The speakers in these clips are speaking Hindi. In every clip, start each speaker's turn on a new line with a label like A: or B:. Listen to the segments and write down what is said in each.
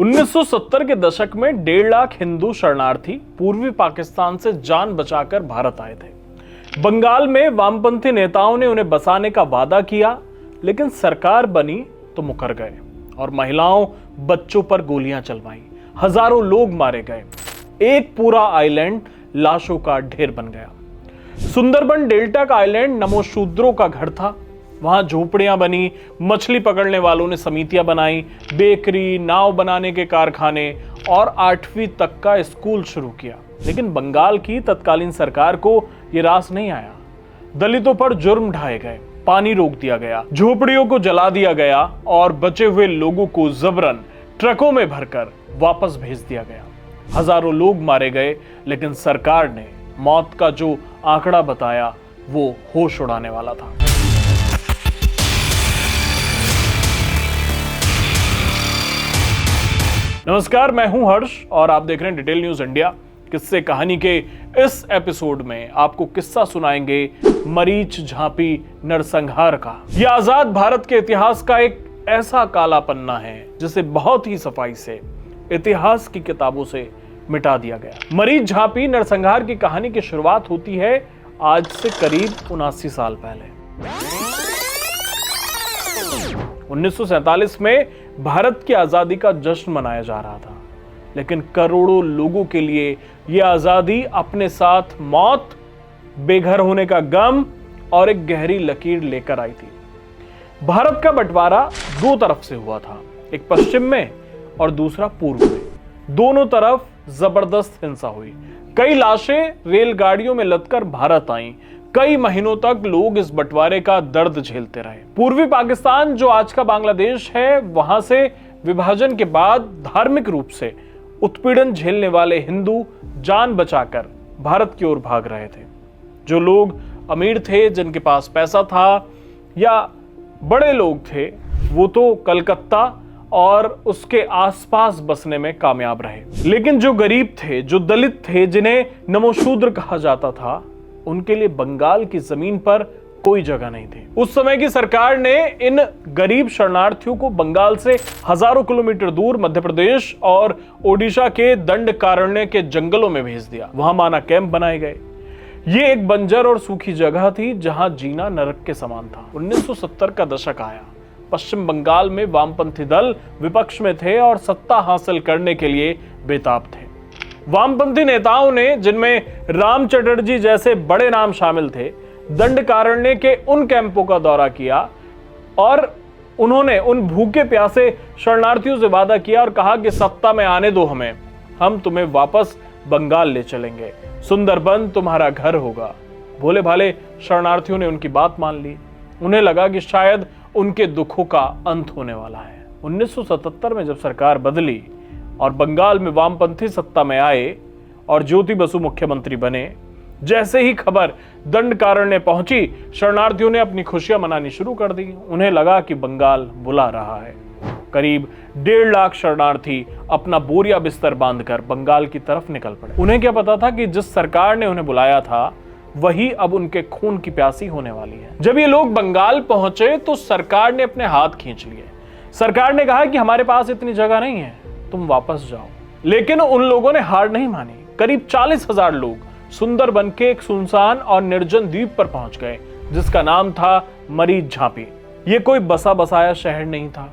A: 1970 के दशक में 1.5 लाख हिंदू शरणार्थी पूर्वी पाकिस्तान से जान बचाकर भारत आए थे। बंगाल में वामपंथी नेताओं ने उन्हें बसाने का वादा किया, लेकिन सरकार बनी तो मुकर गए और महिलाओं बच्चों पर गोलियां चलवाई। हजारों लोग मारे गए। एक पूरा आइलैंड लाशों का ढेर बन गया। सुंदरबन डेल्टा का आइलैंड नमोशूद्रों का घर था। वहां झोपड़ियां बनी, मछली पकड़ने वालों ने समितियां बनाई, बेकरी, नाव बनाने के कारखाने और 8वीं तक का स्कूल शुरू किया। लेकिन बंगाल की तत्कालीन सरकार को यह रास नहीं आया। दलितों पर जुर्म ढाए गए, पानी रोक दिया गया, झोपड़ियों को जला दिया गया और बचे हुए लोगों को जबरन ट्रकों में भरकर वापस भेज दिया गया। हजारों लोग मारे गए, लेकिन सरकार ने मौत का जो आंकड़ा बताया वो होश उड़ाने वाला था। नमस्कार, मैं हूं हर्ष और आप देख रहे हैं डिटेल न्यूज इंडिया। किस्से कहानी के इस एपिसोड में आपको किस्सा सुनाएंगे मरीच झांपी नरसंहार का। यह आजाद भारत के इतिहास का एक ऐसा काला पन्ना है जिसे बहुत ही सफाई से इतिहास की किताबों से मिटा दिया गया। मरीच झांपी नरसंहार की कहानी की शुरुआत होती है आज से करीब 79 साल पहले। 1947 में भारत की आजादी का जश्न मनाया जा रहा था, लेकिन करोड़ों लोगों के लिए यह आजादी अपने साथ मौत, बेघर होने का गम और एक गहरी लकीर लेकर आई थी। भारत का बंटवारा दो तरफ से हुआ था, एक पश्चिम में और दूसरा पूर्व में। दोनों तरफ जबरदस्त हिंसा हुई। कई लाशें रेलगाड़ियों में लदकर भारत आईं। कई महीनों तक लोग इस बंटवारे का दर्द झेलते रहे। पूर्वी पाकिस्तान, जो आज का बांग्लादेश है, वहां से विभाजन के बाद धार्मिक रूप से उत्पीड़न झेलने वाले हिंदू जान बचाकर भारत की ओर भाग रहे थे। जो लोग अमीर थे, जिनके पास पैसा था या बड़े लोग थे, वो तो कलकत्ता और उसके आसपास बसने में कामयाब रहे। लेकिन जो गरीब थे, जो दलित थे, जिन्हें नमोशूद्र कहा जाता था, उनके लिए बंगाल की जमीन पर कोई जगह नहीं थी। उस समय की सरकार ने इन गरीब शरणार्थियों को बंगाल से हजारों किलोमीटर दूर मध्य प्रदेश और ओडिशा के दंडकारण्य के जंगलों में भेज दिया। वहां माना कैंप बनाए गए। ये एक बंजर और सूखी जगह थी जहां जीना नरक के समान था। 1970 का दशक आया। पश्चिम बंगाल में वामपंथी दल विपक्ष में थे और सत्ता हासिल करने के लिए बेताब थे। वामपंथी नेताओं ने, जिनमें राम चटर्जी जैसे बड़े नाम शामिल थे, दंडकारण्य के उन कैंपों का दौरा किया और उन्होंने उन भूखे प्यासे शरणार्थियों से वादा किया और कहा कि सत्ता में आने दो हमें, हम तुम्हें वापस बंगाल ले चलेंगे, सुंदरबन तुम्हारा घर होगा। भोले भाले शरणार्थियों ने उनकी बात मान ली। उन्हें लगा कि शायद उनके दुखों का अंत होने वाला है। 1977 में जब सरकार बदली और बंगाल में वामपंथी सत्ता में आए और ज्योति बसु मुख्यमंत्री बने, जैसे ही खबर दंडकारण्य पहुंची, शरणार्थियों ने अपनी खुशियां मनानी शुरू कर दी। उन्हें लगा कि बंगाल बुला रहा है। करीब 1.5 लाख शरणार्थी अपना बोरिया बिस्तर बांधकर बंगाल की तरफ निकल पड़े। उन्हें क्या पता था कि जिस सरकार ने उन्हें बुलाया था, वही अब उनके खून की प्यासी होने वाली है। जब ये लोग बंगाल पहुंचे तो सरकार ने अपने हाथ खींच लिए। सरकार ने कहा कि हमारे पास इतनी जगह नहीं है, तुम वापस जाओ। लेकिन उन लोगों ने हार नहीं मानी। करीब 40,000 लोग सुंदरबन के एक सुनसान और निर्जन द्वीप पर पहुंच गए, जिसका नाम था मरीच झांपी। ये कोई बसा बसाया शहर नहीं था।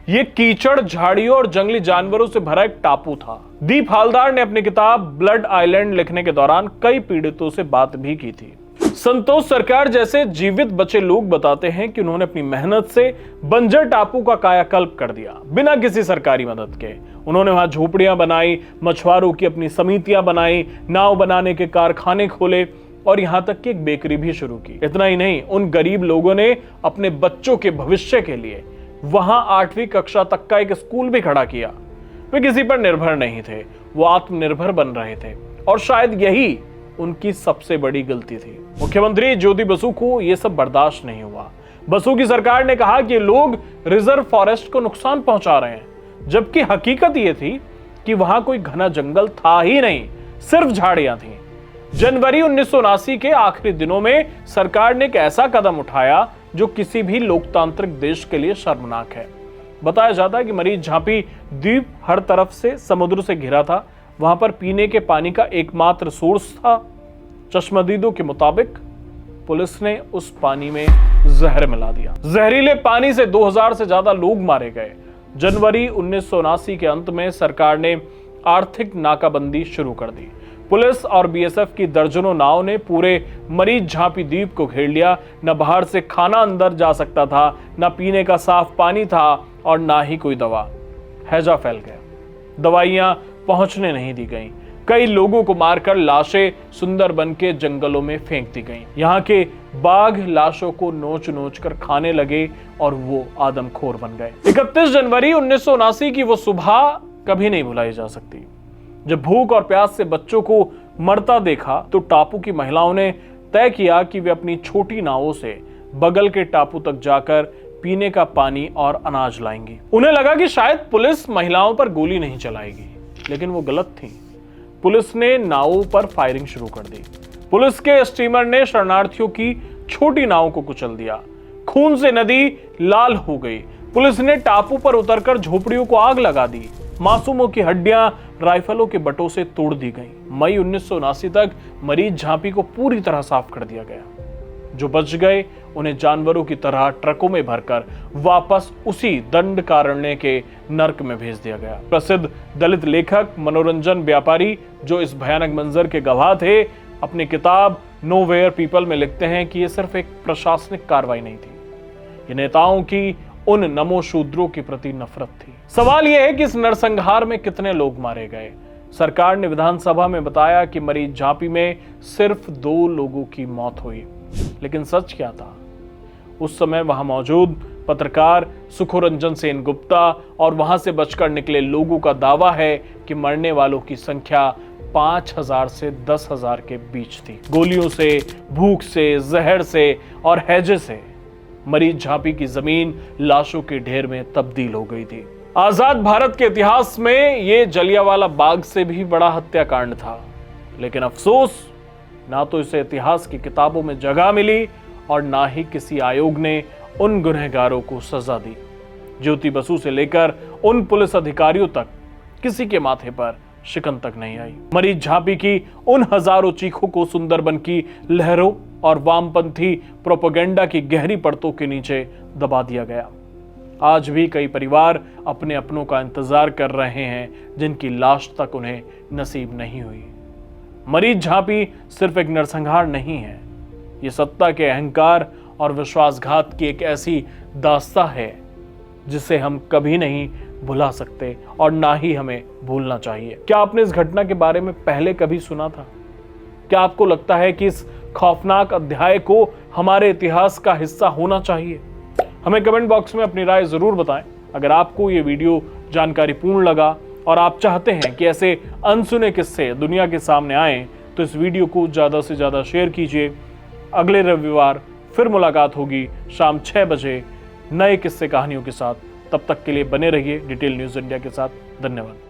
A: ये कीचड़, झाड़ियों और जंगली जानवरों से भरा एक टापू था। दीप हालदार ने अपनी किताब ब्लड आइलैंड लिखने के दौरान कई पीड़ितों से बात भी की थी। संतोष सरकार जैसे जीवित बचे लोग बताते हैं कि उन्होंने अपनी मेहनत से बंजर टापू का कायाकल्प कर दिया, बिना किसी सरकारी मदद के। उन्होंने वहां झोपड़ियां बनाई, मछुआरों की अपनी समितियां बनाई, नाव बनाने के कारखाने खोले और यहां तक कि एक बेकरी भी शुरू की। इतना ही नहीं, उन गरीब लोगों ने अपने बच्चों के भविष्य के लिए वहां 8वीं कक्षा तक का एक स्कूल भी खड़ा किया। वे किसी पर निर्भर नहीं थे, वो आत्मनिर्भर बन रहे थे और शायद यही उनकी सबसे बड़ी गलती थी। मुख्यमंत्री ज्योति बसु को यह सब बर्दाश्त नहीं हुआ। बसु की सरकार ने कहा कि लोग रिजर्व फॉरेस्ट को नुकसान पहुंचा रहे हैं, जबकि हकीकत यह थी कि वहां कोई घना जंगल था ही नहीं, सिर्फ झाड़ियां थीं। जनवरी 1979 के आखिरी दिनों में सरकार ने एक ऐसा कदम उठाया जो किसी भी लोकतांत्रिक देश के लिए शर्मनाक है। बताया जाता है कि मरीज झांपी द्वीप हर तरफ से समुद्र से घिरा था। वहां पर पीने के पानी का एकमात्र सोर्स था। चश्मदीदों के मुताबिक पुलिस ने उस पानी में जहर मिला दिया। जहरीले पानी से 2000 से ज्यादा लोग मारे गए। जनवरी 1979 के अंत में सरकार ने आर्थिक नाकाबंदी शुरू कर दी। पुलिस और बीएसएफ की दर्जनों नाव ने पूरे मरीज झांपी द्वीप को घेर लिया। न बाहर से खाना अंदर जा सकता था, न पीने का साफ पानी था और ना ही कोई दवा। हैजा फैल गया। दवाइयां पहुंचने नहीं दी गईं। कई लोगों को मारकर लाशें सुंदरबन के जंगलों में फेंक दी गईं। यहाँ के बाघ लाशों को नोच नोच कर खाने लगे और वो आदमखोर बन गए। 31 जनवरी 1979 की वो सुबह कभी नहीं भुलाई जा सकती। जब भूख और प्यास से बच्चों को मरता देखा तो टापू की महिलाओं ने तय किया कि वे अपनी छोटी नावों से बगल के टापू तक जाकर पीने का पानी और अनाज लाएंगी। उन्हें लगा कि शायद पुलिस महिलाओं पर गोली नहीं चलाएगी, लेकिन वो गलत थी। पुलिस ने नावों पर फायरिंग शुरू कर दी। पुलिस के स्टीमर ने शरणार्थियों की छोटी नावों को कुचल दिया। खून से नदी लाल हो गई। पुलिस ने टापू पर उतरकर झोपड़ियों को आग लगा दी। मासूमों की हड्डियां राइफलों के बटों से तोड़ दी गईं। मई 1979 तक मरीज झांपी को पूरी तरह साफ कर दिया गया। जो बच गए उन्हें जानवरों की तरह ट्रकों में भरकर वापस उसी दंडकारण्य के नर्क में भेज दिया गया। प्रसिद्ध दलित लेखक, मनोरंजन व्यापारी जो इस भयानक मंजर के गवाह थे, अपनी किताब नोवेयर पीपल में लिखते हैं कि यह सिर्फ एक प्रशासनिक कार्रवाई नहीं थी, ये नेताओं की उन नमो शूद्रों के प्रति नफरत थी। सवाल यह है कि इस नरसंहार में कितने लोग मारे गए। सरकार ने विधानसभा में बताया कि मरीज झांपी में सिर्फ 2 लोगों की मौत हुई, लेकिन सच क्या था? उस समय वहां मौजूद पत्रकार सुखोरंजन सेन गुप्ता और वहां से बचकर निकले लोगों का दावा है कि मरने वालों की संख्या 5000 से 10,000 के बीच थी। गोलियों से, भूख से, जहर से और हैजे से मरीज झांपी की जमीन लाशों के ढेर में तब्दील हो गई थी। आजाद भारत के इतिहास में यह जलियांवाला बाग से भी बड़ा हत्याकांड था, लेकिन अफसोस ना तो इसे इतिहास की किताबों में जगह मिली और ना ही किसी आयोग ने उन गुनहगारों को सजा दी। ज्योति बसु से लेकर उन पुलिस अधिकारियों तक किसी के माथे पर शिकन तक नहीं आई। मरीज झांपी की उन हजारों चीखों को सुंदरबन की लहरों और वामपंथी प्रोपेगेंडा की गहरी परतों के नीचे दबा दिया गया। आज भी कई परिवार अपने अपनों का इंतजार कर रहे हैं, जिनकी लाश तक उन्हें नसीब नहीं हुई। मरीज झांपी सिर्फ एक नरसंहार नहीं है, ये सत्ता के अहंकार और विश्वासघात की एक ऐसी दास्तां है जिसे हम कभी नहीं भुला सकते और ना ही हमें भूलना चाहिए। क्या आपने इस घटना के बारे में पहले कभी सुना था? क्या आपको लगता है कि इस खौफनाक अध्याय को हमारे इतिहास का हिस्सा होना चाहिए? हमें कमेंट बॉक्स में अपनी राय जरूर बताएं। अगर आपको ये वीडियो जानकारीपूर्ण लगा और आप चाहते हैं कि ऐसे अनसुने किस्से दुनिया के सामने आएं, तो इस वीडियो को ज्यादा से ज्यादा शेयर कीजिए। अगले रविवार फिर मुलाकात होगी शाम 6 बजे नए किस्से कहानियों के साथ। तब तक के लिए बने रहिए डिटेल न्यूज़ इंडिया के साथ। धन्यवाद।